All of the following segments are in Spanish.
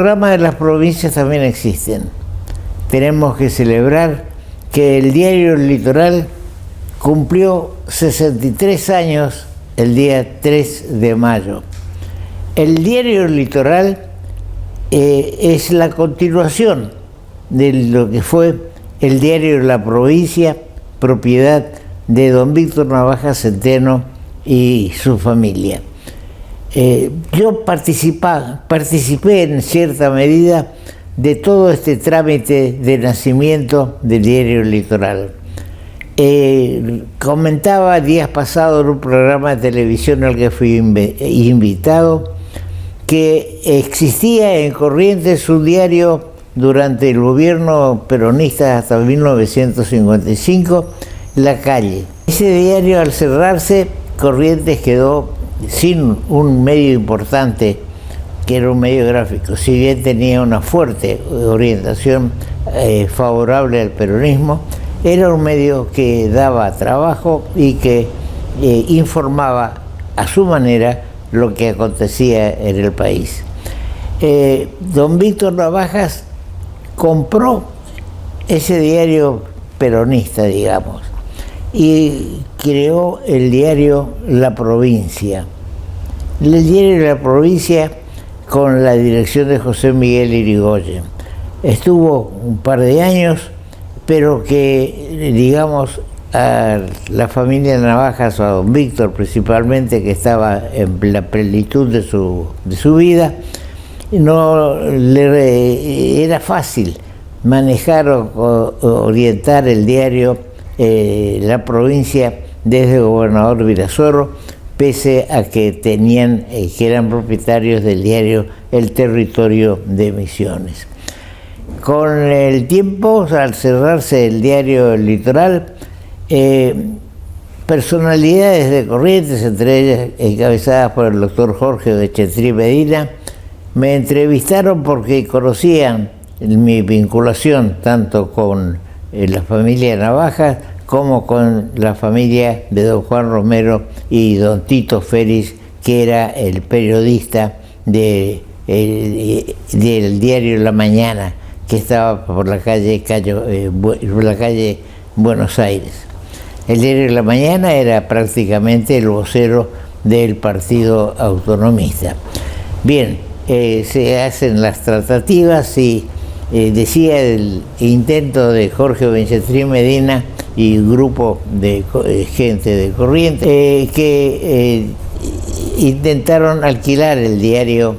programas de las provincias también existen. Tenemos que celebrar que el diario El Litoral cumplió 63 años el día 3 de mayo. El diario El Litoral es la continuación de lo que fue el diario La Provincia, propiedad de don Víctor Navaja Centeno y su familia. Yo participé en cierta medida de todo este trámite de nacimiento del diario El Litoral. Comentaba días pasados en un programa de televisión al que fui invitado que existía en Corrientes un diario durante el gobierno peronista hasta 1955, La Calle. Ese diario, al cerrarse, Corrientes quedó sin un medio importante, que era un medio gráfico. Si bien tenía una fuerte orientación favorable al peronismo, era un medio que daba trabajo y que informaba a su manera lo que acontecía en el país. Don Víctor Navajas compró ese diario peronista, digamos, y creó el diario La Provincia. El diario La Provincia, con la dirección de José Miguel Irigoyen. Estuvo un par de años, pero que, digamos, a la familia Navajas, o a don Víctor principalmente, que estaba en la plenitud de su vida, no le era fácil manejar o orientar el diario La Provincia desde el gobernador Virasoro, pese a que tenían, que eran propietarios del diario El Territorio de Misiones. Con el tiempo, al cerrarse el diario El Litoral, personalidades de Corrientes, entre ellas encabezadas por el doctor Jorge Bechetri Medina, me entrevistaron porque conocían mi vinculación tanto con la familia Navajas como con la familia de don Juan Romero y don Tito Félix, que era el periodista del diario La Mañana, que estaba por la calle Buenos Aires. El diario La Mañana era prácticamente el vocero del Partido Autonomista. Bien, se hacen las tratativas y decía el intento de Jorge Bechetri Medina y un grupo de gente de Corrientes que intentaron alquilar el diario,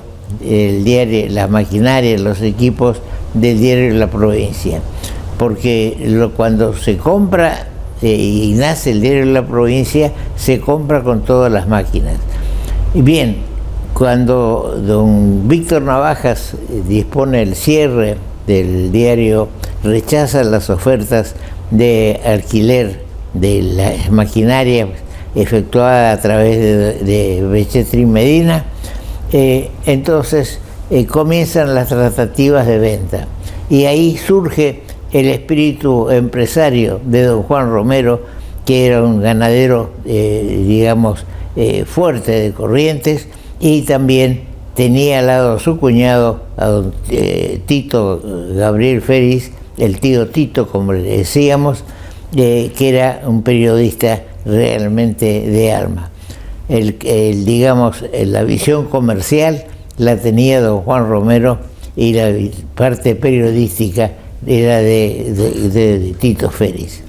la maquinaria, los equipos del diario La Provincia, porque cuando se compra y nace el diario La Provincia, se compra con todas las máquinas. Y bien, cuando don Víctor Navajas dispone el cierre del diario, rechaza las ofertas de alquiler de la maquinaria efectuada a través de Bechetri Medina, entonces comienzan las tratativas de venta. Y ahí surge el espíritu empresario de don Juan Romero, que era un ganadero, digamos, fuerte de Corrientes, y también tenía al lado a su cuñado, a don Tito Gabriel Félix, el tío Tito, como le decíamos, que era un periodista realmente de alma. Digamos, la visión comercial la tenía don Juan Romero y la parte periodística era de Tito Félix.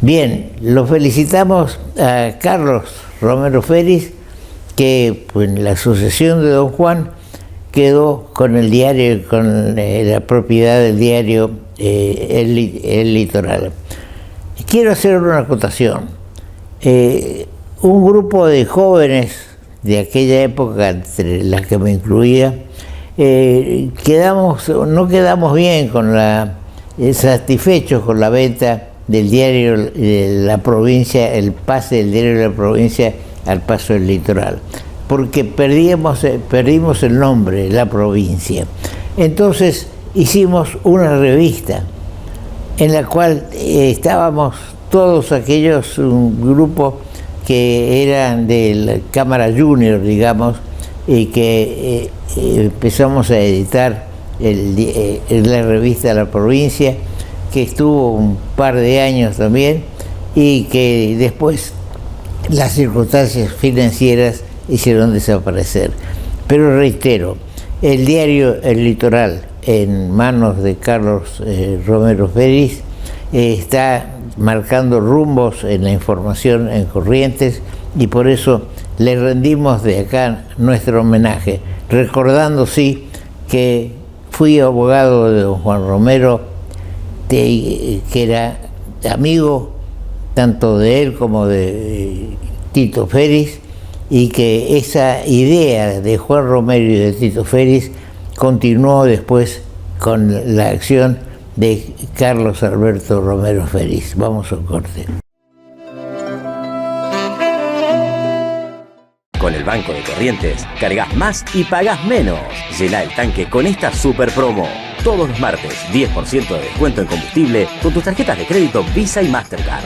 Bien, lo felicitamos a Carlos Romero Félix, que pues, en la sucesión de don Juan quedó con el diario, con la propiedad del diario El Litoral. Quiero hacer una acotación. Un grupo de jóvenes de aquella época, entre las que me incluía, no quedamos bien con satisfechos con la venta del diario de La Provincia, el pase del diario de La Provincia al paso del Litoral, porque perdimos el nombre, La Provincia. Entonces hicimos una revista en la cual estábamos todos aquellos, un grupo que eran de la Cámara Junior, digamos, y que empezamos a editar la revista La Provincia, que estuvo un par de años también, y que después las circunstancias financieras hicieron desaparecer. Pero reitero, el diario El Litoral, en manos de Carlos Romero Félix, está marcando rumbos en la información en Corrientes, y por eso le rendimos de acá nuestro homenaje, recordando sí que fui abogado de don Juan Romero, que era amigo tanto de él como de Tito Félix, y que esa idea de Juan Romero y de Tito Félix continuó después con la acción de Carlos Alberto Romero Félix. Vamos a un corte. Con el Banco de Corrientes, cargas más y pagás menos. Llená el tanque con esta super promo. Todos los martes, 10% de descuento en combustible con tus tarjetas de crédito Visa y Mastercard.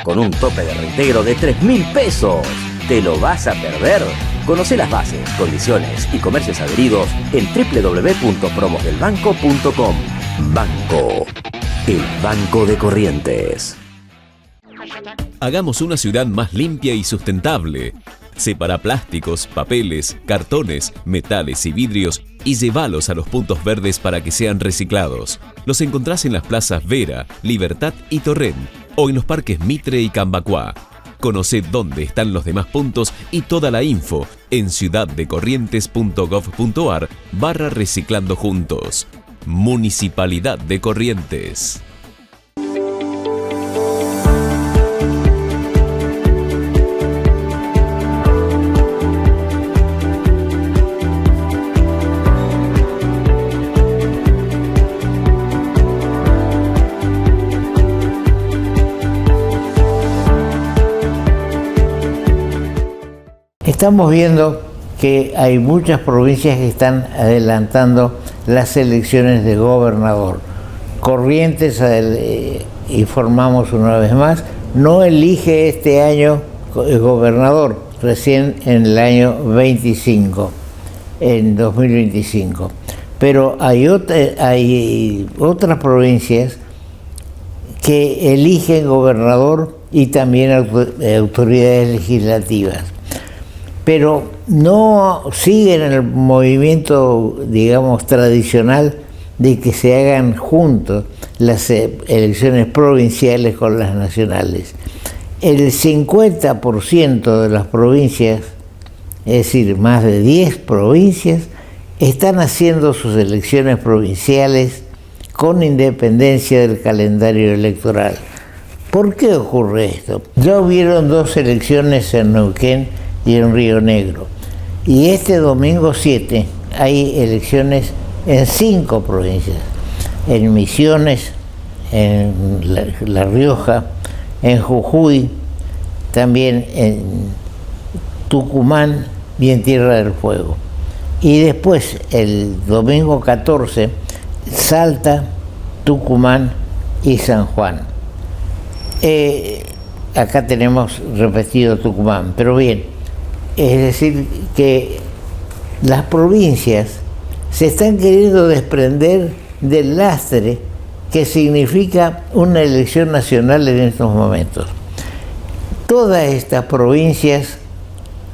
Con un tope de reintegro de 3.000 pesos. ¿Te lo vas a perder? Conoce las bases, condiciones y comercios adheridos en www.promosdelbanco.com. Banco, el Banco de Corrientes. Hagamos una ciudad más limpia y sustentable. Separa plásticos, papeles, cartones, metales y vidrios y llévalos a los puntos verdes para que sean reciclados. Los encontrás en las plazas Vera, Libertad y Torrent, o en los parques Mitre y Cambacuá. Conoce dónde están los demás puntos y toda la info en ciudaddecorrientes.gov.ar/reciclando juntos. Municipalidad de Corrientes. Estamos viendo que hay muchas provincias que están adelantando las elecciones de gobernador. Corrientes, informamos una vez más, no elige este año gobernador, recién en el año 25, en 2025. Pero hay otras provincias que eligen gobernador y también autoridades legislativas, pero no siguen el movimiento, digamos, tradicional de que se hagan juntos las elecciones provinciales con las nacionales. El 50% de las provincias, es decir, más de 10 provincias, están haciendo sus elecciones provinciales con independencia del calendario electoral. ¿Por qué ocurre esto? Ya hubieron 2 elecciones en Neuquén y en Río Negro, y este domingo 7 hay elecciones en 5 provincias, en Misiones, en La Rioja, en Jujuy, también en Tucumán y en Tierra del Fuego. Y después, el domingo 14, Salta, Tucumán y San Juan. Acá tenemos repetido Tucumán, pero bien, es decir, que las provincias se están queriendo desprender del lastre que significa una elección nacional en estos momentos. Todas estas provincias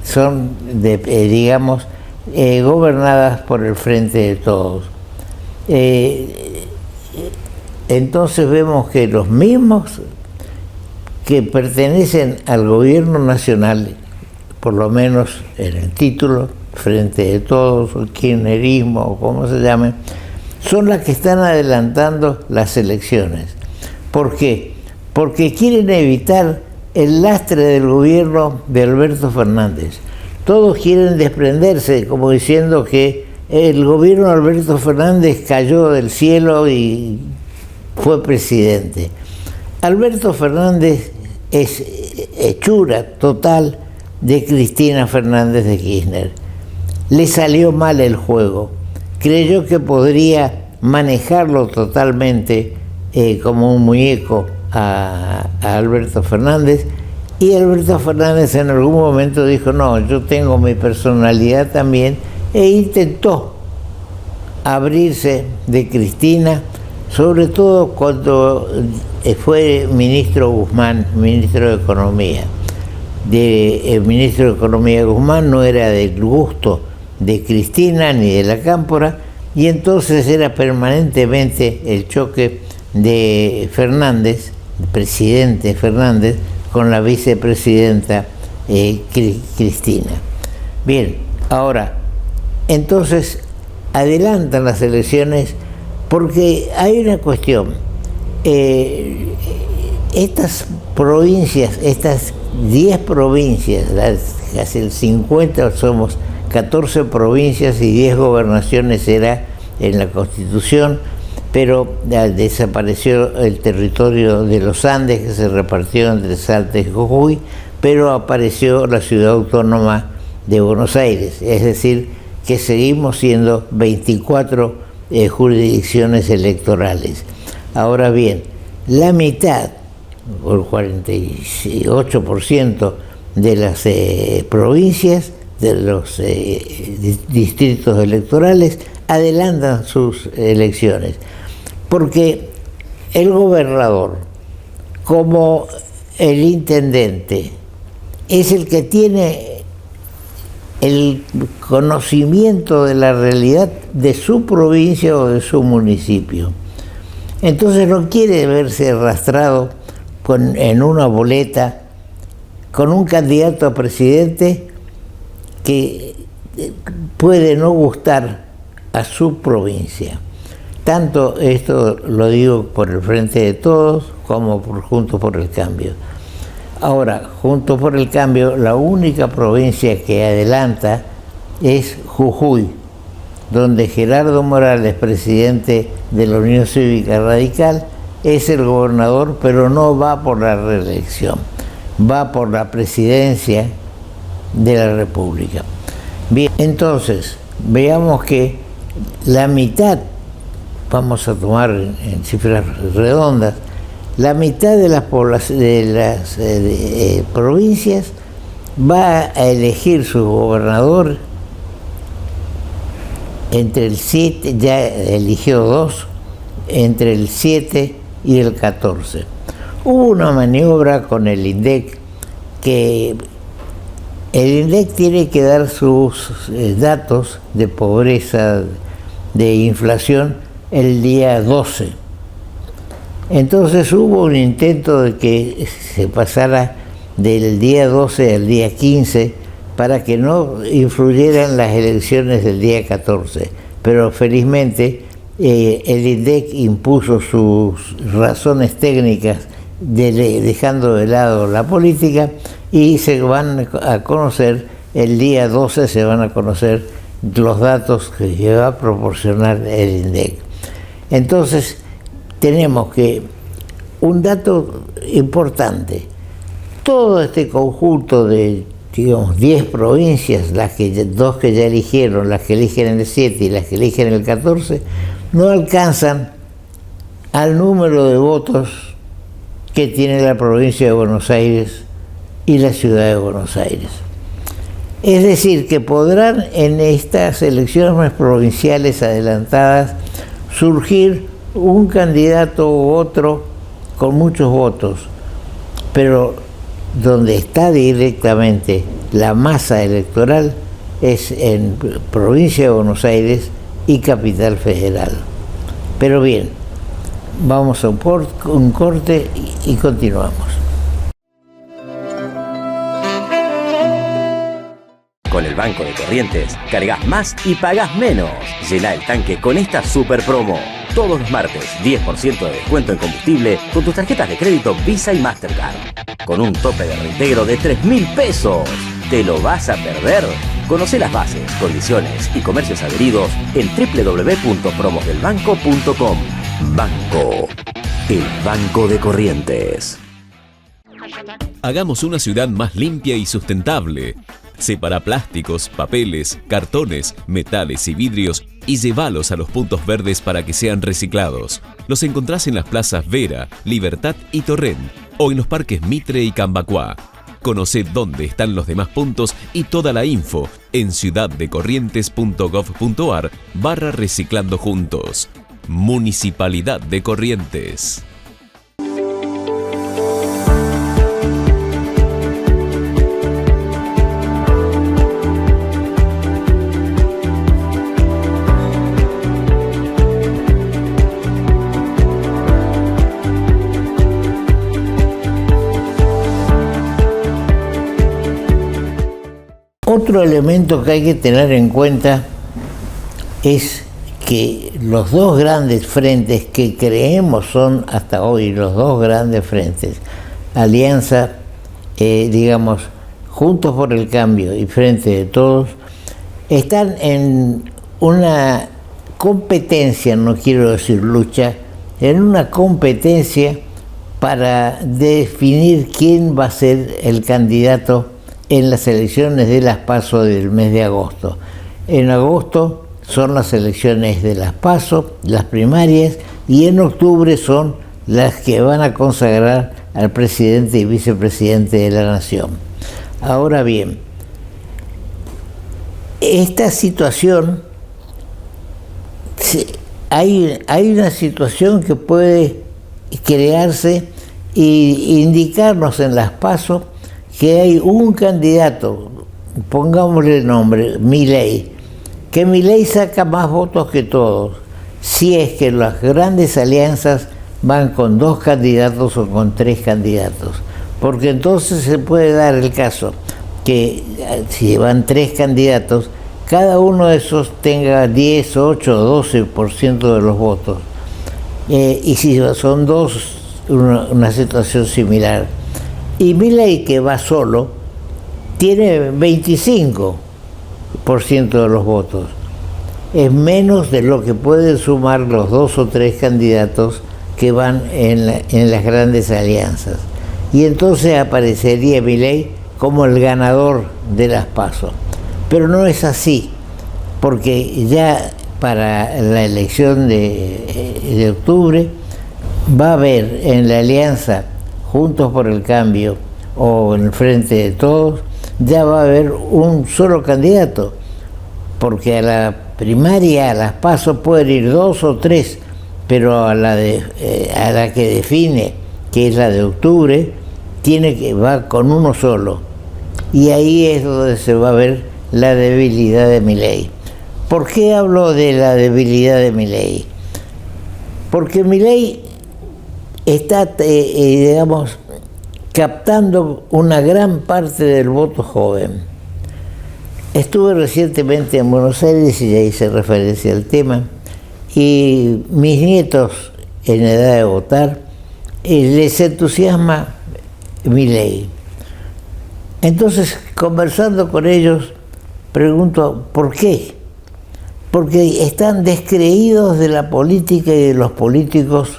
son, gobernadas por el Frente de Todos. Entonces vemos que los mismos que pertenecen al gobierno nacional, por lo menos en el título, Frente de Todos, o kirchnerismo, o como se llame, son las que están adelantando las elecciones. ¿Por qué? Porque quieren evitar el lastre del gobierno de Alberto Fernández. Todos quieren desprenderse, como diciendo que el gobierno de Alberto Fernández cayó del cielo y fue presidente. Alberto Fernández es hechura total de Cristina Fernández de Kirchner. Le salió mal el juego, creyó que podría manejarlo totalmente como un muñeco a Alberto Fernández, y Alberto Fernández en algún momento dijo: no, yo tengo mi personalidad también e intentó abrirse de Cristina, sobre todo cuando fue ministro Guzmán, ministro de Economía. El ministro de Economía Guzmán no era del gusto de Cristina ni de la Cámpora, y entonces era permanentemente el choque de Fernández, presidente Fernández, con la vicepresidenta Cristina. Bien, ahora, entonces adelantan las elecciones porque hay una cuestión. Estas provincias, estas 10 provincias, casi el 50, somos 14 provincias y 10 gobernaciones era en la Constitución, pero desapareció el territorio de los Andes, que se repartió entre Salta y Jujuy, pero apareció la ciudad autónoma de Buenos Aires, es decir, que seguimos siendo 24 jurisdicciones electorales. Ahora bien, la mitad, o el 48% de las provincias, de los distritos electorales, adelantan sus elecciones, porque el gobernador, como el intendente, es el que tiene el conocimiento de la realidad de su provincia o de su municipio. Entonces no quiere verse arrastrado en una boleta con un candidato a presidente que puede no gustar a su provincia. Tanto esto lo digo por el Frente de Todos como por Juntos por el Cambio. Ahora, Juntos por el Cambio, la única provincia que adelanta es Jujuy, donde Gerardo Morales, presidente de la Unión Cívica Radical, es el gobernador, pero no va por la reelección, va por la presidencia de la República. Bien, entonces, veamos que la mitad, vamos a tomar en cifras redondas, la mitad de las provincias va a elegir su gobernador entre el 7, ya eligió 2, entre el 7 y el 14. Hubo una maniobra con el INDEC, que el INDEC tiene que dar sus datos de pobreza, de inflación, el día 12. Entonces hubo un intento de que se pasara del día 12 al día 15 para que no influyeran las elecciones del día 14. Pero felizmente el INDEC impuso sus razones técnicas dejando de lado la política, y se van a conocer, el día 12 se van a conocer los datos que va a proporcionar el INDEC. Entonces, tenemos que, un dato importante, todo este conjunto de, digamos, 10 provincias, dos que ya eligieron, las que eligen el 7 y las que eligen el 14, no alcanzan al número de votos que tiene la provincia de Buenos Aires y la ciudad de Buenos Aires. Es decir, que podrán en estas elecciones provinciales adelantadas surgir un candidato u otro con muchos votos, pero donde está directamente la masa electoral es en provincia de Buenos Aires y Capital Federal. Pero bien, vamos a un corte y continuamos. Con el Banco de Corrientes, cargas más y pagás menos. Llena el tanque con esta super promo. Todos los martes, 10% de descuento en combustible con tus tarjetas de crédito Visa y Mastercard. Con un tope de reintegro de 3.000 pesos. ¿Te lo vas a perder? Conoce las bases, condiciones y comercios adheridos en www.promosdelbanco.com. Banco, el Banco de Corrientes. Hagamos una ciudad más limpia y sustentable. Separa plásticos, papeles, cartones, metales y vidrios y llévalos a los puntos verdes para que sean reciclados. Los encontrás en las plazas Vera, Libertad y Torrent, o en los parques Mitre y Cambacuá. Conoce dónde están los demás puntos y toda la info en ciudaddecorrientes.gov.ar/reciclando juntos. Municipalidad de Corrientes. Otro elemento que hay que tener en cuenta es que los dos grandes frentes que creemos son hasta hoy los dos grandes frentes, Alianza, digamos, Juntos por el Cambio y Frente de Todos, están en una competencia, no quiero decir lucha, en una competencia para definir quién va a ser el candidato en las elecciones de las PASO del mes de agosto. En agosto son las elecciones de las PASO, las primarias, y en octubre son las que van a consagrar al presidente y vicepresidente de la Nación. Ahora bien, esta situación, hay una situación que puede crearse e indicarnos en las PASO que hay un candidato, pongámosle el nombre, Milei, que Milei saca más votos que todos, si es que las grandes alianzas van con 2 candidatos o con 3 candidatos, porque entonces se puede dar el caso que si van 3 candidatos, cada uno de esos tenga 10, 8 o 12% de los votos, y si son 2, una situación similar. Y Milei, que va solo, tiene 25% de los votos. Es menos de lo que pueden sumar los 2 o 3 candidatos que van en las grandes alianzas. Y entonces aparecería Milei como el ganador de las PASO. Pero no es así, porque ya para la elección de octubre va a haber en la alianza Juntos por el Cambio o en el Frente de Todos, ya va a haber un solo candidato, porque a la primaria, a las PASO pueden ir 2 o 3, pero a la que define, que es la de octubre, va con uno solo. Y ahí es donde se va a ver la debilidad de Milei. ¿Por qué hablo de la debilidad de Milei? Porque Milei está, digamos, captando una gran parte del voto joven. Estuve recientemente en Buenos Aires y ya hice referencia al tema, y mis nietos en edad de votar les entusiasma Milei. Entonces, conversando con ellos, pregunto, ¿por qué? Porque están descreídos de la política y de los políticos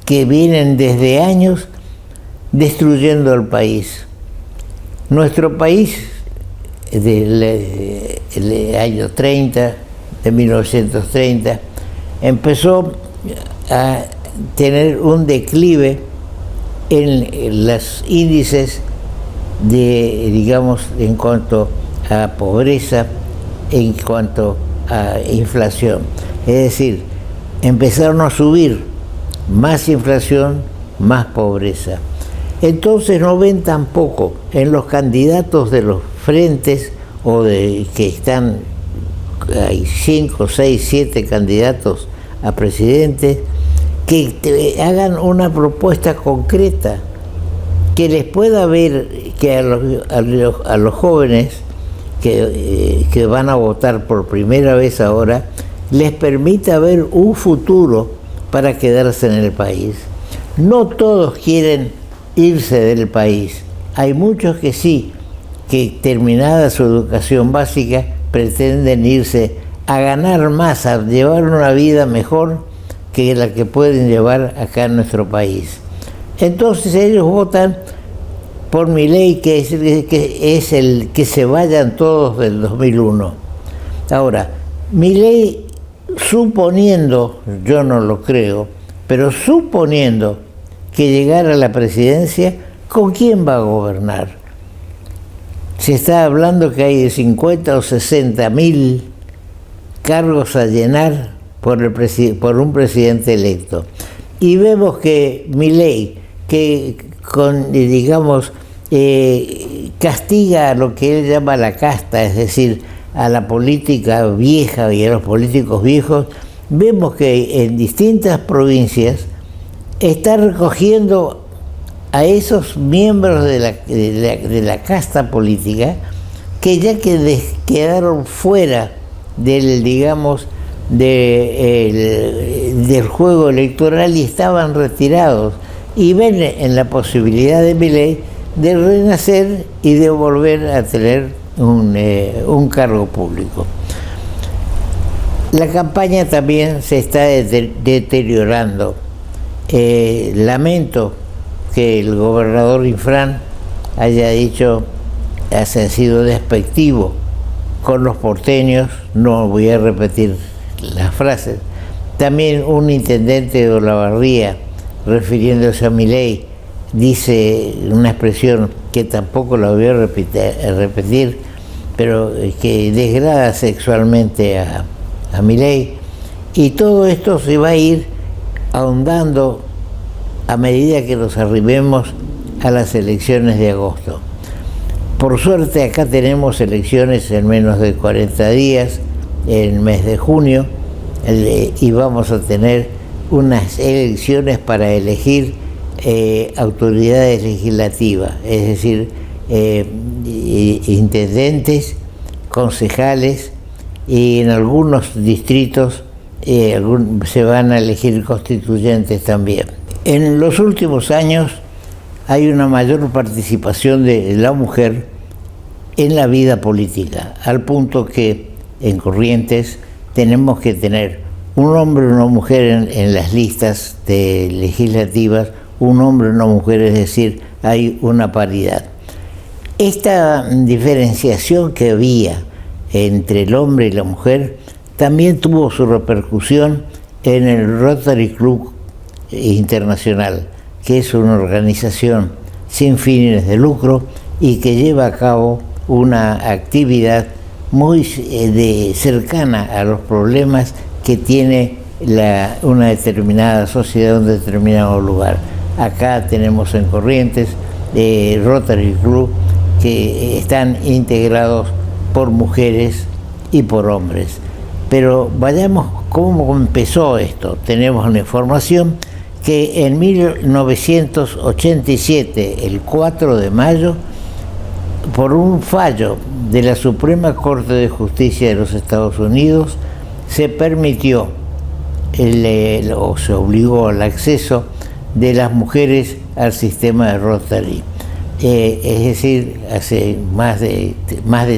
que vienen desde años destruyendo el país. Nuestro país, del año 30, de 1930, empezó a tener un declive en los índices digamos, en cuanto a pobreza, en cuanto a inflación. Es decir, empezaron a subir más inflación, más pobreza. Entonces no ven tampoco en los candidatos de los frentes o de que están, hay 5, 6, 7 candidatos a presidente, que hagan una propuesta concreta que les pueda ver, que a los jóvenes que van a votar por primera vez ahora, les permita ver un futuro para quedarse en el país. No todos quieren irse del país. Hay muchos que sí, que terminada su educación básica pretenden irse a ganar más, a llevar una vida mejor que la que pueden llevar acá en nuestro país. Entonces ellos votan por Milei, que es el que se vayan todos del 2001. Ahora, Milei, suponiendo, yo no lo creo, pero suponiendo que llegara a la presidencia, ¿con quién va a gobernar? Se está hablando que hay de 50 o 60 mil cargos a llenar por un presidente electo. Y vemos que Milei, que castiga a lo que él llama la casta, es decir, a la política vieja y a los políticos viejos, vemos que en distintas provincias está recogiendo a esos miembros de la casta política que ya quedaron fuera del, digamos, del juego electoral y estaban retirados, y ven en la posibilidad de Milei de renacer y de volver a tener un cargo público. La campaña también se está deteriorando. Lamento que el gobernador Infran haya sido despectivo con los porteños, no voy a repetir las frases. También un intendente de Olavarría, refiriéndose a Milei, dice una expresión que tampoco la voy a repetir, pero que degrada sexualmente a Milei, y todo esto se va a ir ahondando a medida que nos arribemos a las elecciones de agosto. Por suerte acá tenemos elecciones en menos de 40 días, en el mes de junio, y vamos a tener unas elecciones para elegir autoridades legislativas, es decir, intendentes, concejales, y en algunos distritos se van a elegir constituyentes también. En los últimos años hay una mayor participación de la mujer en la vida política, al punto que en Corrientes tenemos que tener un hombre y una mujer en las listas legislativas, un hombre y una mujer, es decir, hay una paridad. Esta diferenciación que había entre el hombre y la mujer también tuvo su repercusión en el Rotary Club Internacional, que es una organización sin fines de lucro y que lleva a cabo una actividad muy cercana a los problemas que tiene una determinada sociedad, un determinado lugar. Acá tenemos en Corrientes Rotary Club, que están integrados por mujeres y por hombres. Pero vayamos cómo empezó esto. Tenemos una información que en 1987, el 4 de mayo, por un fallo de la Suprema Corte de Justicia de los Estados Unidos, se permitió o se obligó al acceso de las mujeres al sistema de Rotary. Es decir, hace más de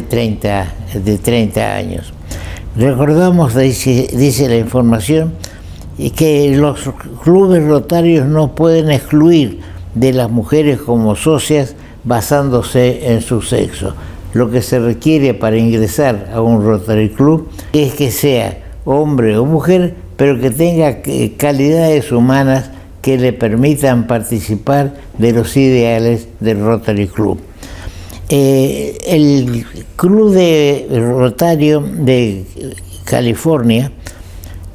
30 años. Recordamos, dice la información, que los clubes rotarios no pueden excluir de las mujeres como socias basándose en su sexo. Lo que se requiere para ingresar a un Rotary Club es que sea hombre o mujer, pero que tenga calidades humanas que le permitan participar de los ideales del Rotary Club. El Club de Rotario de California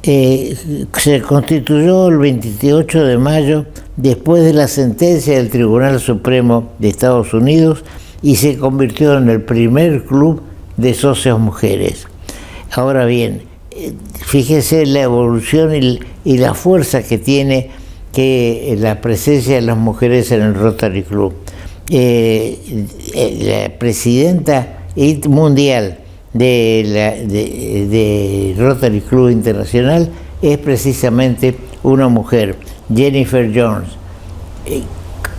se constituyó el 28 de mayo después de la sentencia del Tribunal Supremo de Estados Unidos y se convirtió en el primer club de socias mujeres. Ahora bien, fíjese la evolución y la fuerza que tiene la presencia de las mujeres en el Rotary Club. La presidenta mundial de Rotary Club Internacional es precisamente una mujer, Jennifer Jones.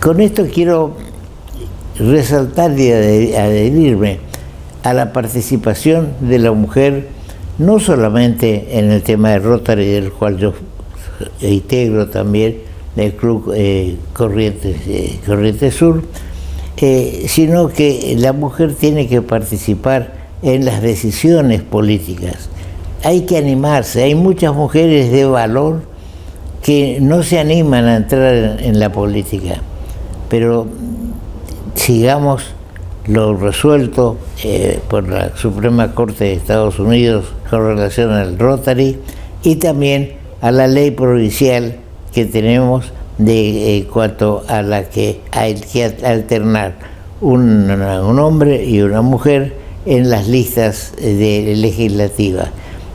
Con esto quiero resaltar y adherirme a la participación de la mujer, no solamente en el tema de Rotary, del cual yo integro también el Club Corrientes Sur, sino que la mujer tiene que participar en las decisiones políticas. Hay que animarse, hay muchas mujeres de valor que no se animan a entrar en la política, pero sigamos lo resuelto por la Suprema Corte de Estados Unidos con relación al Rotary y también a la ley provincial que tenemos en cuanto a la que hay que alternar un hombre y una mujer en las listas legislativas,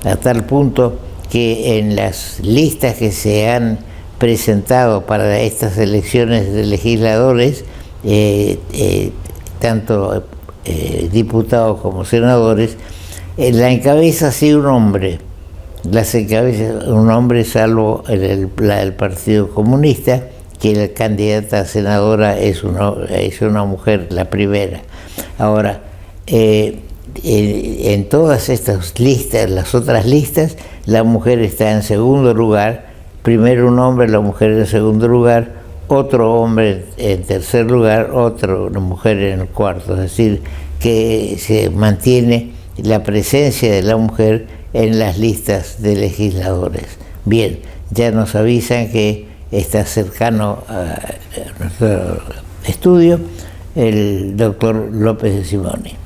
a tal punto que en las listas que se han presentado para estas elecciones de legisladores, tanto diputados como senadores, la encabeza sí un hombre, las encabeza un hombre salvo el Partido Comunista, que la candidata a senadora es una mujer, la primera. Ahora, en todas estas listas, las otras listas, la mujer está en segundo lugar, primero un hombre, la mujer en segundo lugar, otro hombre en tercer lugar, una mujer en el cuarto, es decir, que se mantiene la presencia de la mujer en las listas de legisladores. Bien, ya nos avisan que está cercano a nuestro estudio el doctor López de Simoni.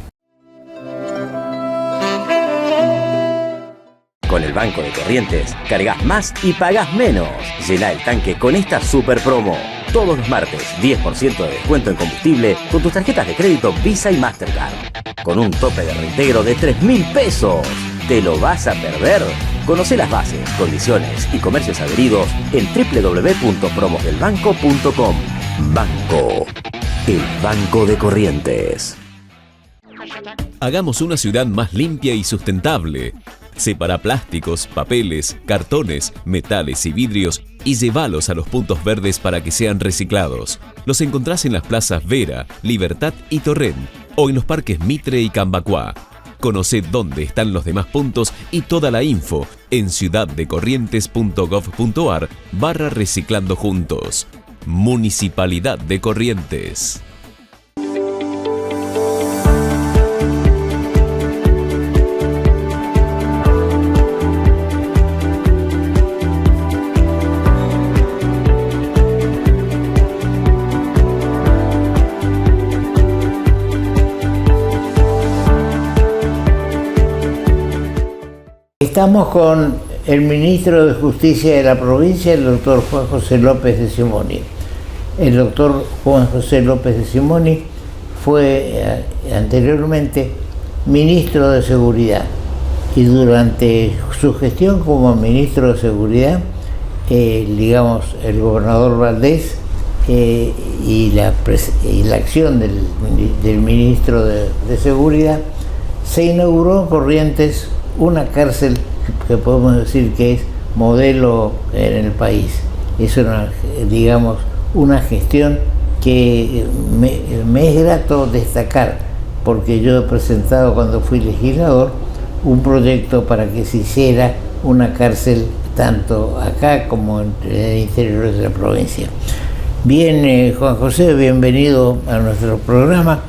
Con el Banco de Corrientes, cargas más y pagás menos. Llena el tanque con esta super promo. Todos los martes, 10% de descuento en combustible con tus tarjetas de crédito Visa y Mastercard. Con un tope de reintegro de 3.000 pesos. ¿Te lo vas a perder? Conoce las bases, condiciones y comercios adheridos en www.promosdelbanco.com. Banco. El Banco de Corrientes. Hagamos una ciudad más limpia y sustentable. Separa plásticos, papeles, cartones, metales y vidrios y llévalos a los puntos verdes para que sean reciclados. Los encontrás en las plazas Vera, Libertad y Torrent o en los parques Mitre y Cambacuá. Conoce dónde están los demás puntos y toda la info en ciudaddecorrientes.gov.ar/reciclando juntos. Municipalidad de Corrientes. Estamos con el ministro de Justicia de la provincia, el doctor Juan José López de Simoni. El doctor Juan José López de Simoni fue anteriormente ministro de Seguridad y durante su gestión como ministro de Seguridad, el gobernador Valdés y la acción del ministro de Seguridad, se inauguró en Corrientes una cárcel que podemos decir que es modelo en el país. Es una gestión que me es grato destacar, porque yo he presentado cuando fui legislador un proyecto para que se hiciera una cárcel tanto acá como en el interior de la provincia. Bien, Juan José, bienvenido a nuestro programa.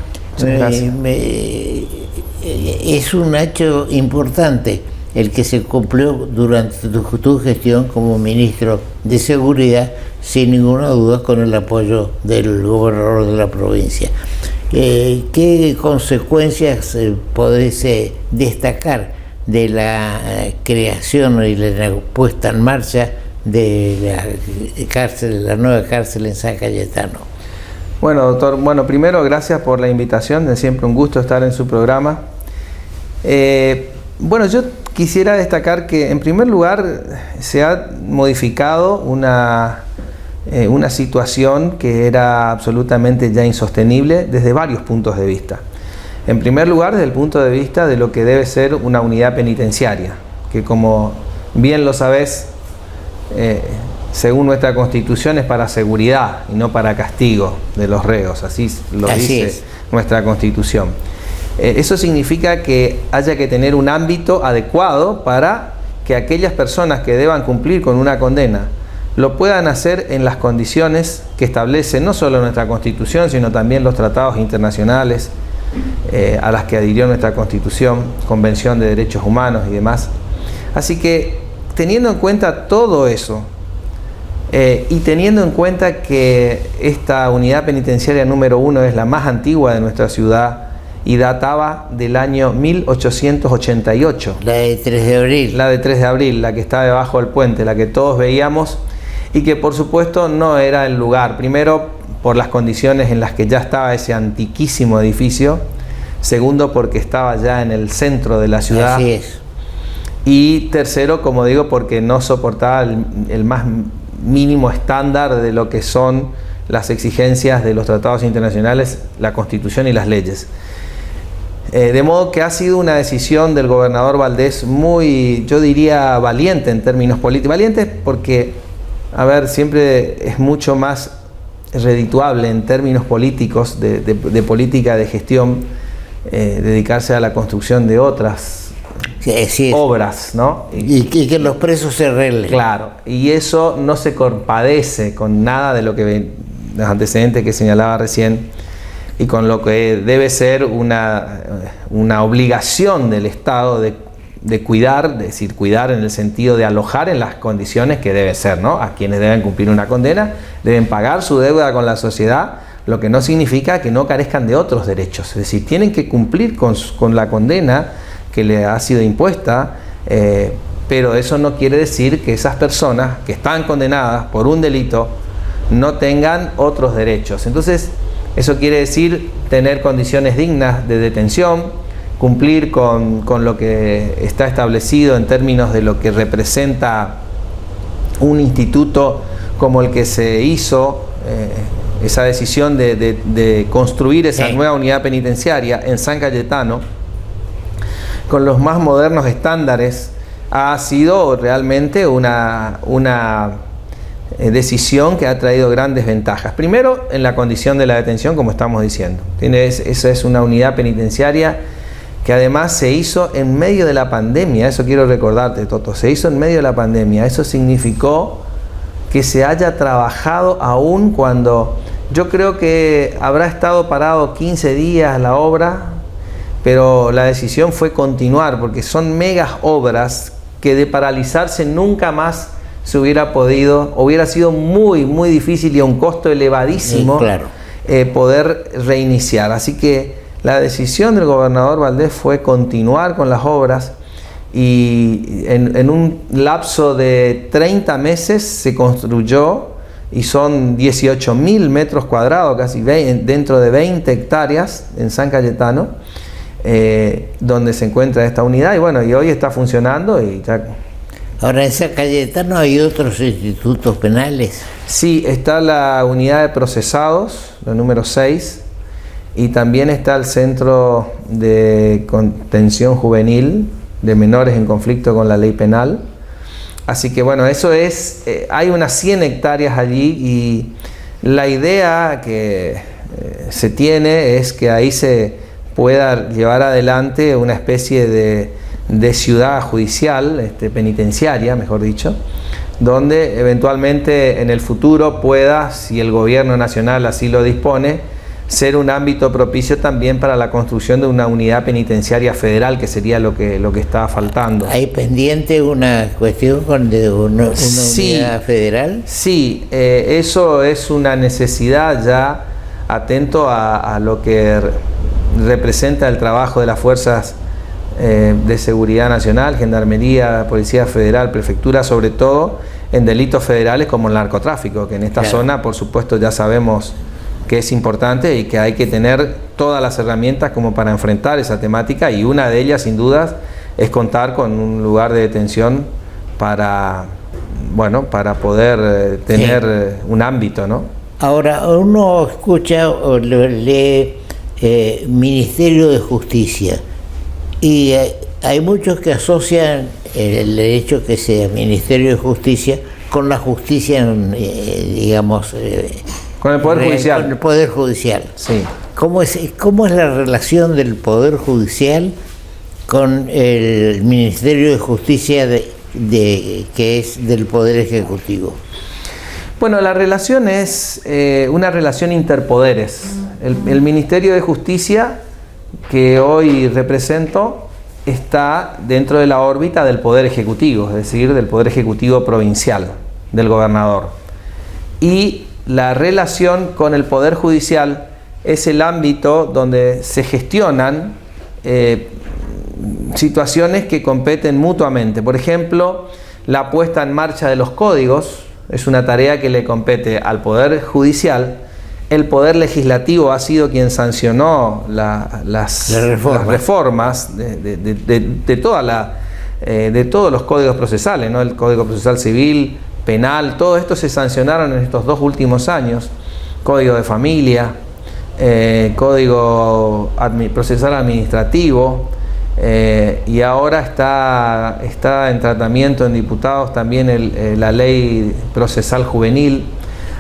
Es un hecho importante el que se cumplió durante tu gestión como ministro de Seguridad, sin ninguna duda con el apoyo del gobernador de la provincia. ¿Qué consecuencias podés destacar de la creación y la puesta en marcha de la nueva cárcel en San Cayetano? Bueno, doctor, primero gracias por la invitación, es siempre un gusto estar en su programa. Yo quisiera destacar que en primer lugar se ha modificado una situación que era absolutamente ya insostenible desde varios puntos de vista. En primer lugar, desde el punto de vista de lo que debe ser una unidad penitenciaria, que como bien lo sabés, según nuestra Constitución es para seguridad y no para castigo de los reos, así lo dice nuestra Constitución. Eso significa que haya que tener un ámbito adecuado para que aquellas personas que deban cumplir con una condena lo puedan hacer en las condiciones que establece no solo nuestra Constitución, sino también los tratados internacionales a las que adhirió nuestra Constitución, Convención de Derechos Humanos y demás. Así que, teniendo en cuenta todo eso, Y teniendo en cuenta que esta unidad penitenciaria número 1 es la más antigua de nuestra ciudad y databa del año 1888. La de 3 de abril. La de 3 de abril, la que está debajo del puente, la que todos veíamos y que por supuesto no era el lugar. Primero, por las condiciones en las que ya estaba ese antiquísimo edificio. Segundo, porque estaba ya en el centro de la ciudad. Así es. Y tercero, como digo, porque no soportaba el más mínimo estándar de lo que son las exigencias de los tratados internacionales, la Constitución y las leyes. De modo que ha sido una decisión del gobernador Valdés muy, yo diría, valiente en términos políticos. Valiente porque, a ver, siempre es mucho más redituable en términos políticos, de política de gestión, dedicarse a la construcción de otras obras, ¿no? Y que los presos se arreglen. Claro, y eso no se compadece con nada de lo que los antecedentes que señalaba recién y con lo que debe ser una obligación del Estado de cuidar, es decir, cuidar en el sentido de alojar en las condiciones que debe ser, ¿no? A quienes deben cumplir una condena, deben pagar su deuda con la sociedad, lo que no significa que no carezcan de otros derechos, es decir, tienen que cumplir con la condena que le ha sido impuesta, pero eso no quiere decir que esas personas que están condenadas por un delito no tengan otros derechos. Entonces, eso quiere decir tener condiciones dignas de detención, cumplir con lo que está establecido en términos de lo que representa un instituto como el que se hizo, esa decisión de construir esa nueva unidad penitenciaria en San Cayetano, con los más modernos estándares, ha sido realmente una decisión que ha traído grandes ventajas. Primero, en la condición de la detención, como estamos diciendo. Esa es una unidad penitenciaria que además se hizo en medio de la pandemia. Eso quiero recordarte, Toto. Se hizo en medio de la pandemia. Eso significó que se haya trabajado aún cuando yo creo que habrá estado parado 15 días la obra, pero la decisión fue continuar, porque son megas obras que de paralizarse nunca más se hubiera podido, hubiera sido muy, muy difícil y a un costo elevadísimo, claro, poder reiniciar. Así que la decisión del gobernador Valdés fue continuar con las obras y en un lapso de 30 meses se construyó y son 18.000 metros cuadrados, casi dentro de 20 hectáreas en San Cayetano, donde se encuentra esta unidad y bueno, y hoy está funcionando y ya. Ahora, en San Cayetano hay otros institutos penales. Sí, está la unidad de procesados, la número 6, y también está el Centro de Contención Juvenil de menores en conflicto con la ley penal. Así que bueno, eso es, hay unas 100 hectáreas allí y la idea que se tiene es que ahí se pueda llevar adelante una especie de ciudad judicial, penitenciaria, mejor dicho, donde eventualmente en el futuro pueda, si el gobierno nacional así lo dispone, ser un ámbito propicio también para la construcción de una unidad penitenciaria federal, que sería lo que está faltando. ¿Hay pendiente una cuestión con una Sí, unidad federal? Sí, eso es una necesidad ya, atento a lo que representa el trabajo de las fuerzas de seguridad nacional, Gendarmería, Policía Federal, Prefectura, sobre todo en delitos federales como el narcotráfico, que en esta zona, por supuesto, ya sabemos que es importante y que hay que tener todas las herramientas como para enfrentar esa temática, y una de ellas, sin duda, es contar con un lugar de detención para poder tener un ámbito, ¿no? Ahora, uno escucha o lee Ministerio de Justicia y hay muchos que asocian el hecho que sea Ministerio de Justicia con la justicia, digamos, con el Poder Judicial. Con el Poder Judicial. Sí. ¿Cómo es la relación del Poder Judicial con el Ministerio de Justicia que es del Poder Ejecutivo? Bueno, la relación es una relación interpoderes. El Ministerio de Justicia, que hoy represento, está dentro de la órbita del Poder Ejecutivo, es decir, del Poder Ejecutivo provincial, del gobernador. y la relación con el Poder Judicial es el ámbito donde se gestionan situaciones que competen mutuamente. Por ejemplo, la puesta en marcha de los códigos es una tarea que le compete al Poder Judicial. El Poder Legislativo ha sido quien sancionó las reformas de todos los códigos procesales, ¿no? El Código Procesal Civil, Penal, todo esto se sancionaron en estos 2 últimos años. Código de Familia, Código Procesal Administrativo, y ahora está en tratamiento en diputados también la Ley Procesal Juvenil.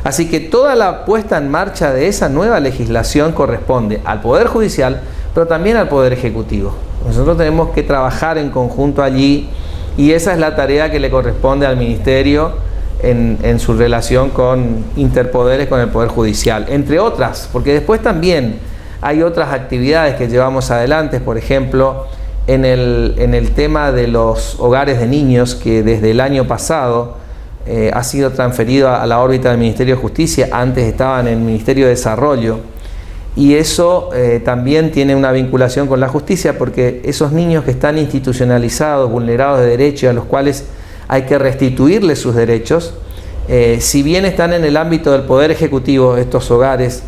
Así que toda la puesta en marcha de esa nueva legislación corresponde al Poder Judicial, pero también al Poder Ejecutivo. Nosotros tenemos que trabajar en conjunto allí, y esa es la tarea que le corresponde al Ministerio en su relación con interpoderes, con el Poder Judicial, entre otras, porque después también hay otras actividades que llevamos adelante. Por ejemplo, en el tema de los hogares de niños, que desde el año pasado ha sido transferido a la órbita del Ministerio de Justicia. Antes estaban en el Ministerio de Desarrollo, y eso también tiene una vinculación con la justicia, porque esos niños que están institucionalizados, vulnerados de derechos, a los cuales hay que restituirles sus derechos, si bien están en el ámbito del Poder Ejecutivo, estos hogares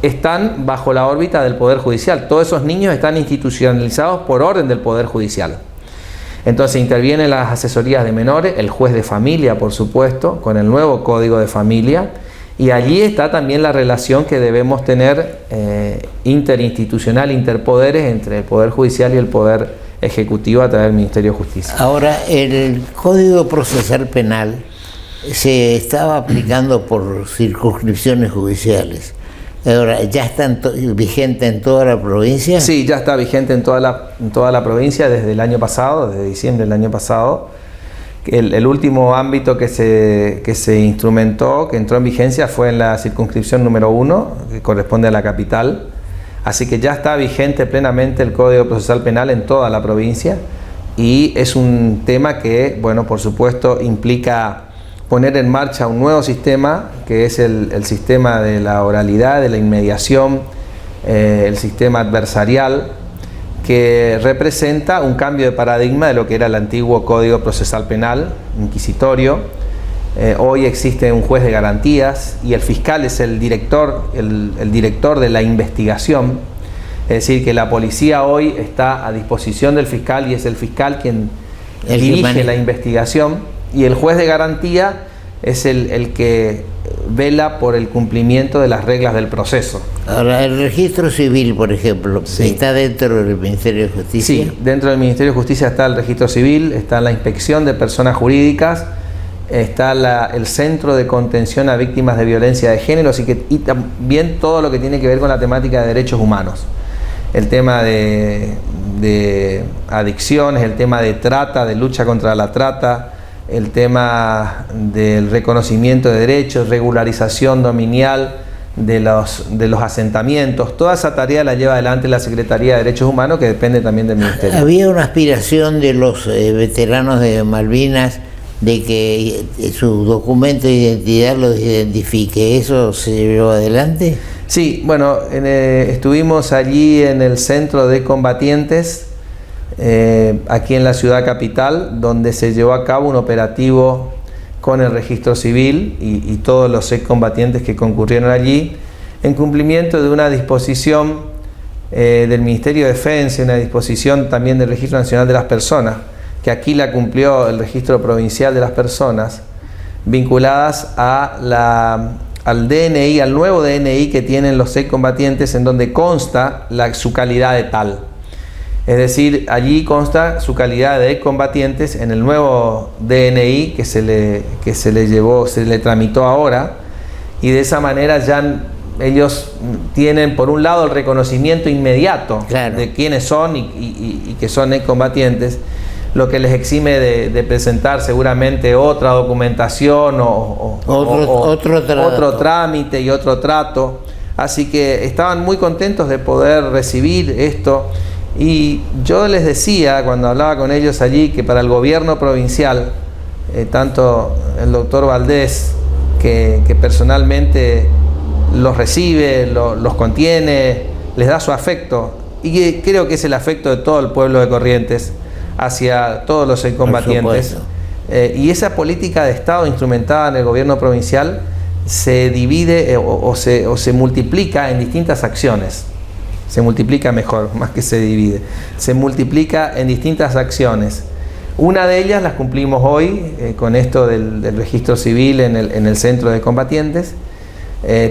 están bajo la órbita del Poder Judicial. Todos esos niños están institucionalizados por orden del Poder Judicial. Entonces intervienen las asesorías de menores, el juez de familia, por supuesto, con el nuevo Código de Familia, y allí está también la relación que debemos tener interinstitucional, interpoderes, entre el Poder Judicial y el Poder Ejecutivo a través del Ministerio de Justicia. Ahora, el Código Procesal Penal se estaba aplicando por circunscripciones judiciales. Ahora, ¿ya está vigente en toda la provincia? Sí, ya está vigente en toda la provincia desde el año pasado, desde diciembre del año pasado. El último ámbito que se instrumentó, que entró en vigencia, fue en la circunscripción número 1, que corresponde a la capital. Así que ya está vigente plenamente el Código Procesal Penal en toda la provincia, y es un tema que, bueno, por supuesto, implica poner en marcha un nuevo sistema, que es el sistema de la oralidad, de la inmediación, el sistema adversarial, que representa un cambio de paradigma de lo que era el antiguo Código Procesal Penal, inquisitorio. Hoy existe un juez de garantías, y el fiscal es el director de la investigación. Es decir, que la policía hoy está a disposición del fiscal, y es el fiscal quien dirige la investigación. Y el juez de garantía es el que vela por el cumplimiento de las reglas del proceso. Ahora, el registro civil, por ejemplo, sí, ¿está dentro del Ministerio de Justicia? Sí, dentro del Ministerio de Justicia está el registro civil, está la inspección de personas jurídicas, está el Centro de Contención a Víctimas de Violencia de Género, y también todo lo que tiene que ver con la temática de derechos humanos. El tema de adicciones, el tema de trata, de lucha contra la trata, el tema del reconocimiento de derechos, regularización dominial de los asentamientos. Toda esa tarea la lleva adelante la Secretaría de Derechos Humanos, que depende también del Ministerio. Había una aspiración de los veteranos de Malvinas de que su documento de identidad los identifique. ¿Eso se llevó adelante? Sí, bueno, estuvimos allí en el Centro de Combatientes, aquí en la ciudad capital, donde se llevó a cabo un operativo con el registro civil y todos los excombatientes que concurrieron allí, en cumplimiento de una disposición del Ministerio de Defensa, una disposición también del Registro Nacional de las Personas, que aquí la cumplió el Registro Provincial de las Personas, vinculadas al DNI, al nuevo DNI que tienen los excombatientes, en donde consta su calidad de tal. Es decir, allí consta su calidad de excombatientes en el nuevo DNI que se le tramitó ahora, y de esa manera ya ellos tienen, por un lado, el reconocimiento inmediato, claro, de quiénes son y que son excombatientes, lo que les exime de presentar seguramente otra documentación o otro trámite y otro trato. Así que estaban muy contentos de poder recibir esto. Y yo les decía, cuando hablaba con ellos allí, que para el gobierno provincial, tanto el doctor Valdés que personalmente los recibe, los contiene, les da su afecto, y creo que es el afecto de todo el pueblo de Corrientes hacia todos los excombatientes. Y esa política de Estado instrumentada en el gobierno provincial se divide o se multiplica en distintas acciones. Se multiplica mejor, más que se divide. Se multiplica en distintas acciones. Una de ellas las cumplimos hoy con esto del registro civil en el centro de combatientes.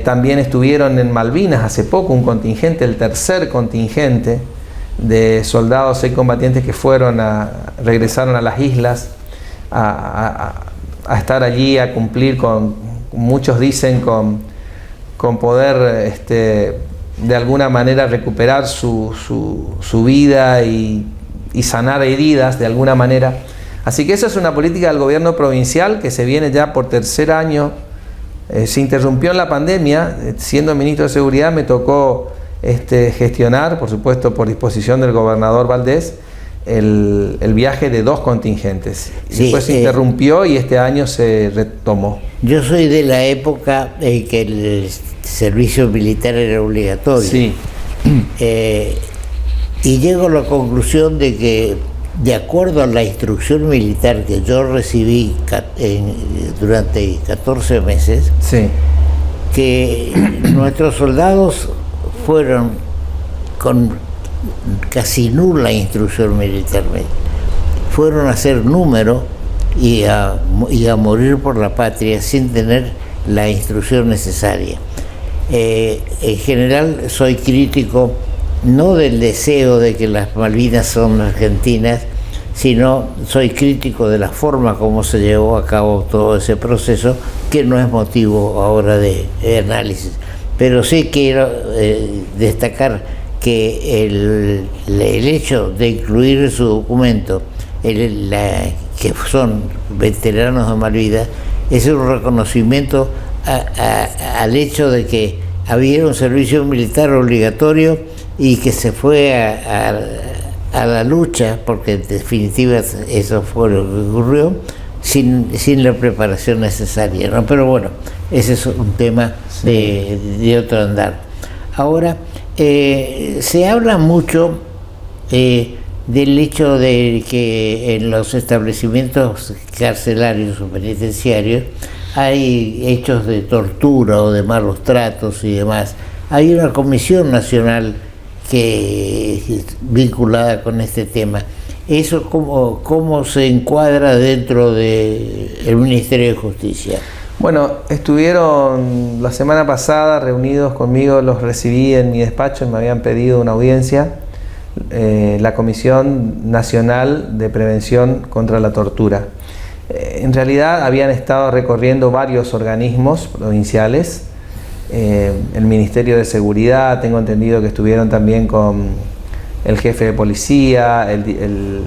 También estuvieron en Malvinas hace poco un contingente, el tercer contingente de soldados y combatientes que regresaron a las islas a estar allí, a cumplir con, muchos dicen, con poder de alguna manera recuperar su vida y sanar heridas de alguna manera. Así que esa es una política del gobierno provincial que se viene ya por tercer año. Se interrumpió en la pandemia. Siendo ministro de Seguridad me tocó gestionar, por supuesto por disposición del gobernador Valdés, el viaje de 2 contingentes. Sí, después se interrumpió y este año se retomó. Yo soy de la época en que el servicio militar era obligatorio. Sí. Y llego a la conclusión de que, de acuerdo a la instrucción militar que yo recibí durante 14 meses, Sí. que nuestros soldados fueron con casi nula instrucción militar. Fueron a hacer número y a morir por la patria sin tener la instrucción necesaria. En general soy crítico no del deseo de que las Malvinas son argentinas, sino soy crítico de la forma como se llevó a cabo todo ese proceso, que no es motivo ahora de análisis. Pero sí quiero destacar que el hecho de incluir en su documento que son veteranos de Malvinas es un reconocimiento al hecho de que había un servicio militar obligatorio y que se fue a la lucha, porque en definitiva eso fue lo que ocurrió, sin la preparación necesaria, ¿no? Pero bueno, ese es un tema de otro andar. Ahora, se habla mucho del hecho de que en los establecimientos carcelarios o penitenciarios hay hechos de tortura o de malos tratos y demás. Hay una comisión nacional vinculada con este tema. ¿Eso cómo se encuadra dentro del Ministerio de Justicia? Bueno, estuvieron la semana pasada reunidos conmigo, los recibí en mi despacho y me habían pedido una audiencia, la Comisión Nacional de Prevención contra la Tortura. En realidad habían estado recorriendo varios organismos provinciales, el Ministerio de Seguridad, tengo entendido que estuvieron también con el jefe de policía, el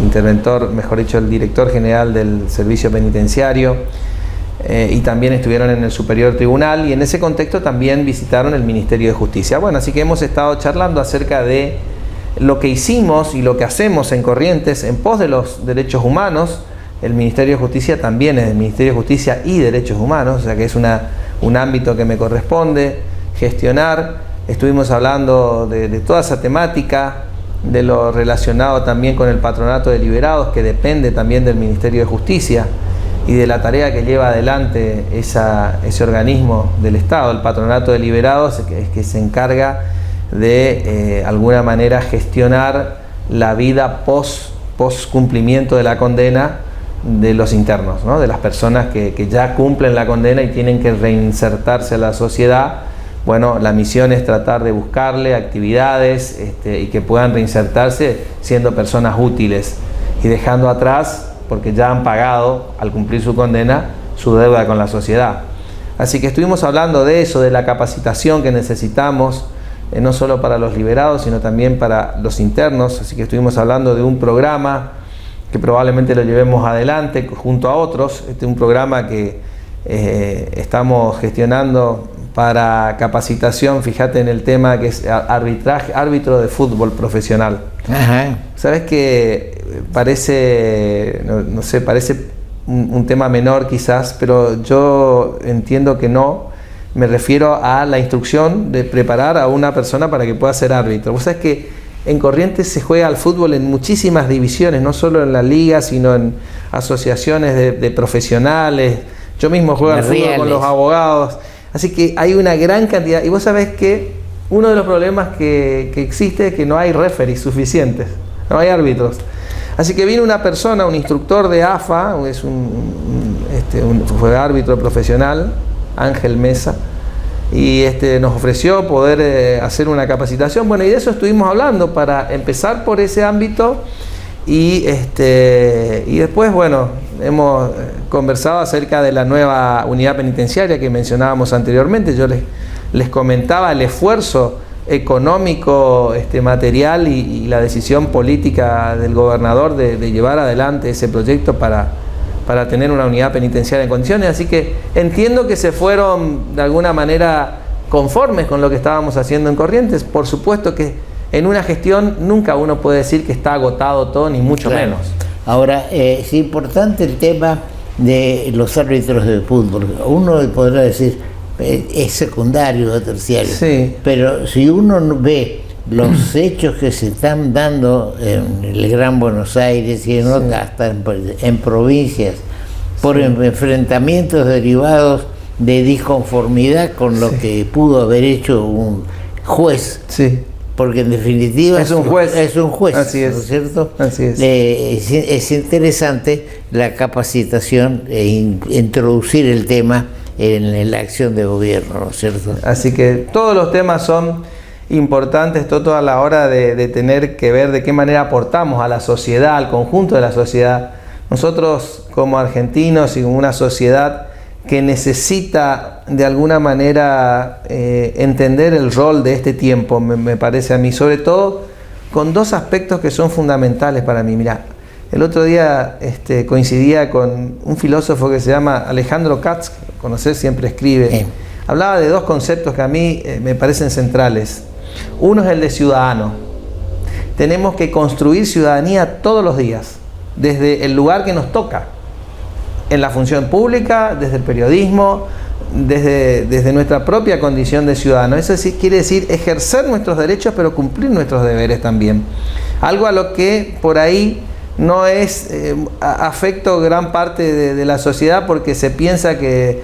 interventor, mejor dicho, el director general del servicio penitenciario, y también estuvieron en el Superior Tribunal, y en ese contexto también visitaron el Ministerio de Justicia. Bueno, así que hemos estado charlando acerca de lo que hicimos y lo que hacemos en Corrientes en pos de los derechos humanos. El Ministerio de Justicia también es el Ministerio de Justicia y Derechos Humanos, o sea que es un ámbito que me corresponde gestionar. Estuvimos hablando de toda esa temática, de lo relacionado también con el Patronato de Liberados, que depende también del Ministerio de Justicia, y de la tarea que lleva adelante ese organismo del Estado, el Patronato de Liberados, que se encarga de alguna manera gestionar la vida post cumplimiento de la condena de los internos, ¿no? De las personas que ya cumplen la condena y tienen que reinsertarse a la sociedad. Bueno, la misión es tratar de buscarle actividades y que puedan reinsertarse siendo personas útiles y dejando atrás, porque ya han pagado al cumplir su condena, su deuda con la sociedad. Así que estuvimos hablando de eso, de la capacitación que necesitamos, no solo para los liberados, sino también para los internos. Así que estuvimos hablando de un programa que probablemente lo llevemos adelante junto a otros. Este es un programa que estamos gestionando para capacitación, fíjate en el tema que es árbitro de fútbol profesional. Ajá. Sabes que parece, no sé, parece un tema menor quizás, pero yo entiendo que no. Me refiero a la instrucción de preparar a una persona para que pueda ser árbitro. Vos sabés que en Corrientes se juega al fútbol en muchísimas divisiones, no solo en la liga, sino en asociaciones de profesionales. Yo mismo juego al fútbol con los abogados. Así que hay una gran cantidad. Y vos sabés que uno de los problemas que existe es que no hay referees suficientes, no hay árbitros. Así que vino una persona, un instructor de AFA, fue árbitro profesional, Ángel Mesa, y nos ofreció poder hacer una capacitación. Bueno, y de eso estuvimos hablando para empezar por ese ámbito y después, bueno, hemos conversado acerca de la nueva unidad penitenciaria que mencionábamos anteriormente. Yo les comentaba el esfuerzo económico, material y la decisión política del gobernador de llevar adelante ese proyecto para tener una unidad penitenciaria en condiciones. Así que entiendo que se fueron de alguna manera conformes con lo que estábamos haciendo en Corrientes. Por supuesto que en una gestión nunca uno puede decir que está agotado todo, ni mucho menos. Ahora, es importante el tema de los árbitros de fútbol. Uno podrá decir, es secundario o terciario, sí. Pero si uno ve los hechos que se están dando en el Gran Buenos Aires y hasta en provincias, por enfrentamientos derivados de disconformidad con lo que pudo haber hecho un juez, porque en definitiva es un juez, así es, ¿no es cierto? Así es. Es interesante la capacitación e introducir el tema en la acción de gobierno, ¿no es cierto? Así que todos los temas son importantes, todo a la hora de tener que ver de qué manera aportamos a la sociedad, al conjunto de la sociedad. Nosotros como argentinos y como una sociedad que necesita de alguna manera entender el rol de este tiempo, me parece a mí, sobre todo con dos aspectos que son fundamentales para mí. Mirá, el otro día coincidía con un filósofo que se llama Alejandro Katz, conocer, siempre escribe. Hablaba de dos conceptos que a mí me parecen centrales. Uno es el de ciudadano. Tenemos que construir ciudadanía todos los días, desde el lugar que nos toca, en la función pública, desde el periodismo, desde nuestra propia condición de ciudadano. Eso sí quiere decir ejercer nuestros derechos, pero cumplir nuestros deberes también. Algo a lo que por ahí no es afecto gran parte de la sociedad, porque se piensa que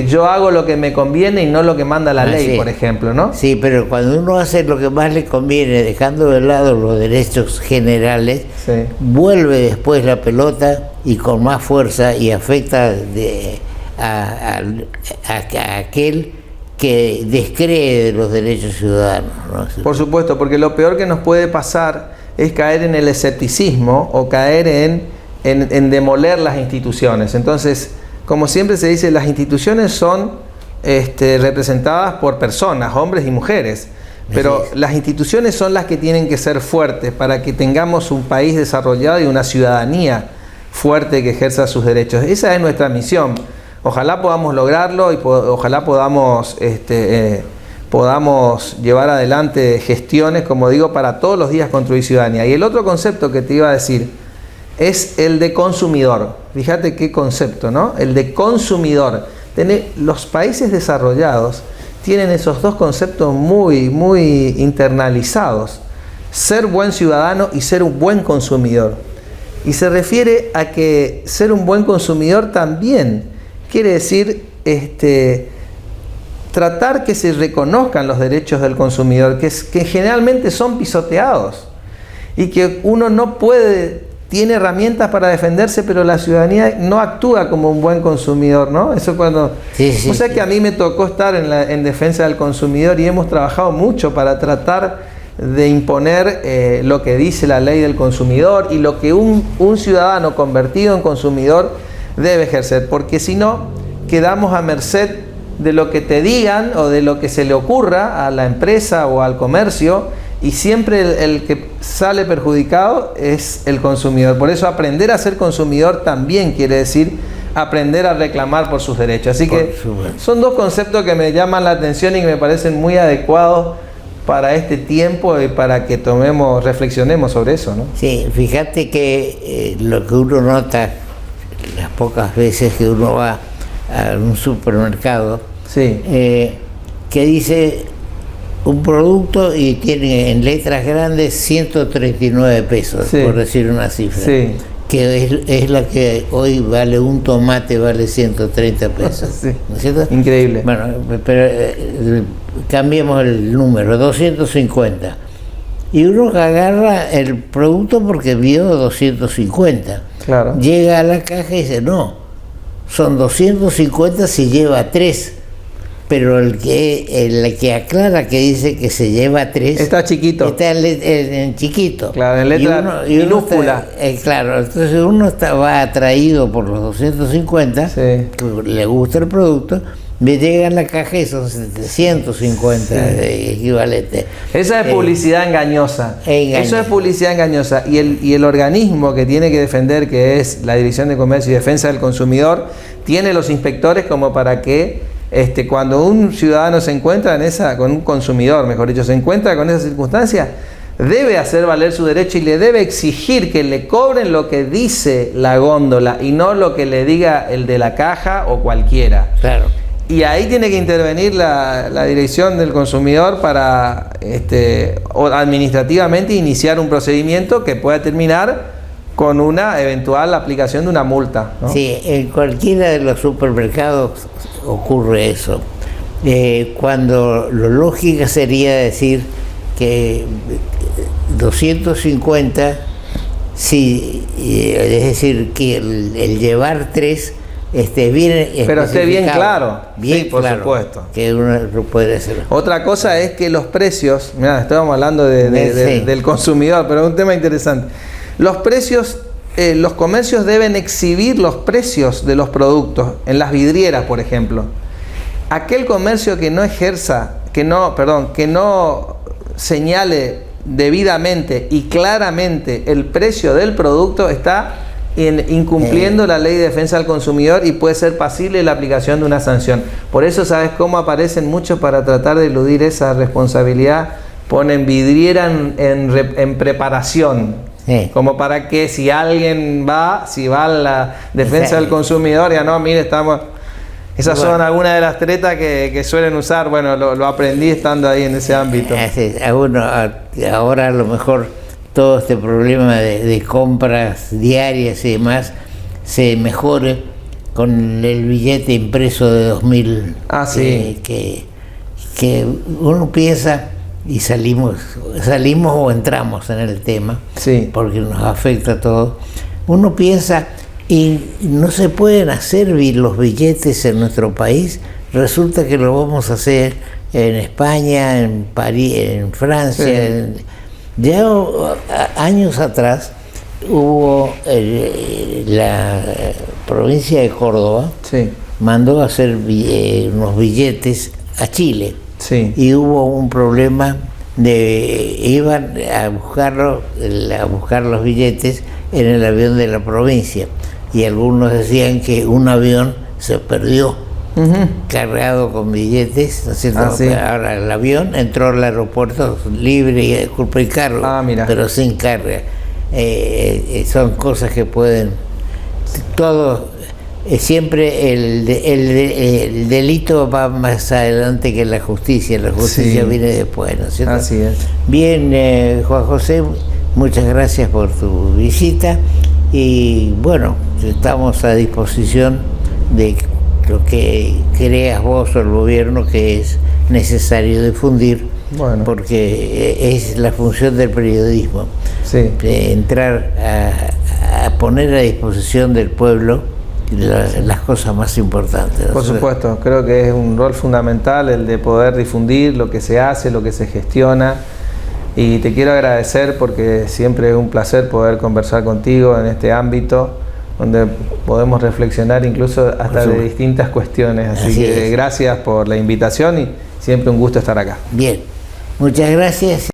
yo hago lo que me conviene y no lo que manda la ley, por ejemplo, ¿no? Sí, pero cuando uno hace lo que más le conviene, dejando de lado los derechos generales, vuelve después la pelota y con más fuerza y afecta a aquel que descree de los derechos ciudadanos, ¿no? Por supuesto, porque lo peor que nos puede pasar es caer en el escepticismo o caer en demoler las instituciones. Entonces, como siempre se dice, las instituciones son representadas por personas, hombres y mujeres, pero las instituciones son las que tienen que ser fuertes para que tengamos un país desarrollado y una ciudadanía fuerte que ejerza sus derechos. Esa es nuestra misión. Ojalá podamos lograrlo y ojalá podamos llevar adelante gestiones, como digo, para todos los días construir ciudadanía. Y el otro concepto que te iba a decir es el de consumidor. Fíjate qué concepto, ¿no? El de consumidor. Los países desarrollados tienen esos dos conceptos muy, muy internalizados. Ser buen ciudadano y ser un buen consumidor. Y se refiere a que ser un buen consumidor también quiere decir tratar que se reconozcan los derechos del consumidor, que generalmente son pisoteados y que uno no tiene herramientas para defenderse, pero la ciudadanía no actúa como un buen consumidor, ¿no? Eso cuando... O sea que a mí me tocó estar en defensa del consumidor y hemos trabajado mucho para tratar de imponer lo que dice la ley del consumidor y lo que un ciudadano convertido en consumidor debe ejercer, porque si no, quedamos a merced de lo que te digan o de lo que se le ocurra a la empresa o al comercio, y siempre el que sale perjudicado es el consumidor. Por eso aprender a ser consumidor también quiere decir aprender a reclamar por sus derechos. Así que son dos conceptos que me llaman la atención y que me parecen muy adecuados para este tiempo y para que reflexionemos sobre eso, ¿no? Sí, fíjate que lo que uno nota, las pocas veces que uno va a un supermercado, Sí. Que dice un producto y tiene en letras grandes 139 pesos, Sí. por decir una cifra. Sí. Que es la que hoy vale un tomate, vale 130 pesos. Sí. ¿No es cierto? Increíble. Bueno, pero cambiemos el número, 250. Y uno agarra el producto porque vio 250. Claro. Llega a la caja y dice, no, son 250 si lleva 3. Pero el que aclara que dice que se lleva 3 Está chiquito. está en chiquito. Claro, en letra y uno minúscula. claro, entonces uno va atraído por los 250, Sí. que le gusta el producto, me llega en la caja y son 750 equivalentes. Esa es publicidad engañosa. Eso es publicidad engañosa. Y el organismo que tiene que defender, que es la Dirección de Comercio y Defensa del Consumidor, tiene los inspectores como para que cuando un ciudadano se encuentra con un consumidor, mejor dicho, se encuentra con esa circunstancia, debe hacer valer su derecho y le debe exigir que le cobren lo que dice la góndola y no lo que le diga el de la caja o cualquiera. Claro. Y ahí tiene que intervenir la Dirección del Consumidor para o administrativamente iniciar un procedimiento que pueda terminar con una eventual aplicación de una multa, ¿no? Sí, en cualquiera de los supermercados ocurre eso. Cuando lo lógico sería decir que 250, sí, es decir, que el llevar 3 bien pero esté bien especificado. claro. Bien Sí, por claro, supuesto. que uno lo puede hacer. Otra cosa es que los precios, mirá, estábamos hablando del consumidor, pero es un tema interesante. Los precios, los comercios deben exhibir los precios de los productos en las vidrieras, por ejemplo. Aquel comercio que no que no señale debidamente y claramente el precio del producto está incumpliendo la ley de defensa del consumidor y puede ser pasible la aplicación de una sanción. Por eso, ¿sabes cómo aparecen muchos para tratar de eludir esa responsabilidad? Ponen vidriera en preparación. Sí. Como para que si alguien va a la defensa del consumidor, ya no, mire, estamos... Esas son algunas de las tretas que suelen usar. Bueno, lo aprendí estando ahí en ese ámbito. Ahora a lo mejor todo este problema de compras diarias y demás se mejore con el billete impreso de 2000. Ah, sí. Que uno piensa y salimos o entramos en el tema, sí, porque nos afecta a todos. Uno piensa, y no se pueden hacer los billetes en nuestro país, resulta que lo vamos a hacer en España, en París, en Francia. Sí. Ya años atrás hubo la provincia de Córdoba, sí, mandó a hacer unos billetes a Chile. Sí. Y hubo un problema iban a buscar los billetes en el avión de la provincia, y algunos decían que un avión se perdió cargado con billetes, ¿no es cierto? Ah, sí. Ahora el avión entró al aeropuerto libre y culpa y cargo, pero sin carga. Son cosas que pueden siempre el delito va más adelante que la justicia sí, viene después, ¿no es cierto? Así es. Bien, Juan José, muchas gracias por tu visita y bueno, estamos a disposición de lo que creas vos o el gobierno que es necesario difundir, bueno, porque es la función del periodismo, sí, entrar a poner a disposición del pueblo las cosas más importantes. Por supuesto, creo que es un rol fundamental el de poder difundir lo que se hace, lo que se gestiona, y te quiero agradecer porque siempre es un placer poder conversar contigo en este ámbito donde podemos reflexionar incluso hasta de distintas cuestiones, así que gracias por la invitación y siempre un gusto estar acá. Bien, muchas gracias.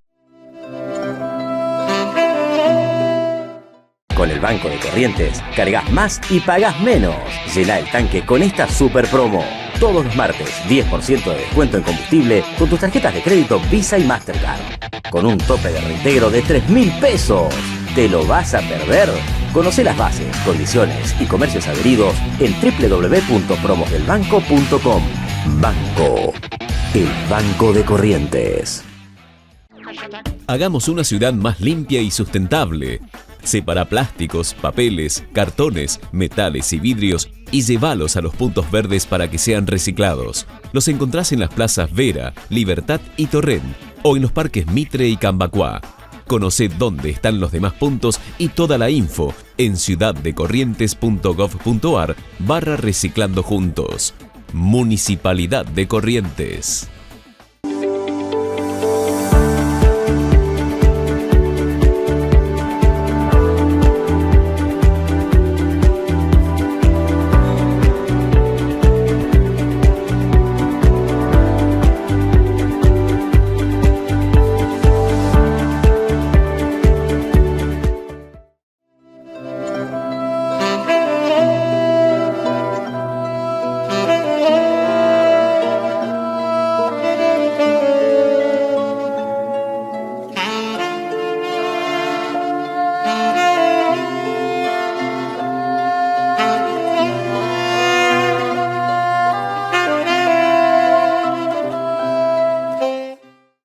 Con el Banco de Corrientes, cargas más y pagas menos. Llena el tanque con esta super promo. Todos los martes, 10% de descuento en combustible con tus tarjetas de crédito Visa y Mastercard. Con un tope de reintegro de 3.000 pesos. ¿Te lo vas a perder? Conocé las bases, condiciones y comercios adheridos en www.promosdelbanco.com. Banco, el Banco de Corrientes. Hagamos una ciudad más limpia y sustentable. Separa plásticos, papeles, cartones, metales y vidrios y llévalos a los puntos verdes para que sean reciclados. Los encontrás en las plazas Vera, Libertad y Torrent o en los parques Mitre y Cambacuá. Conocé dónde están los demás puntos y toda la info en ciudaddecorrientes.gov.ar/reciclando juntos. Municipalidad de Corrientes.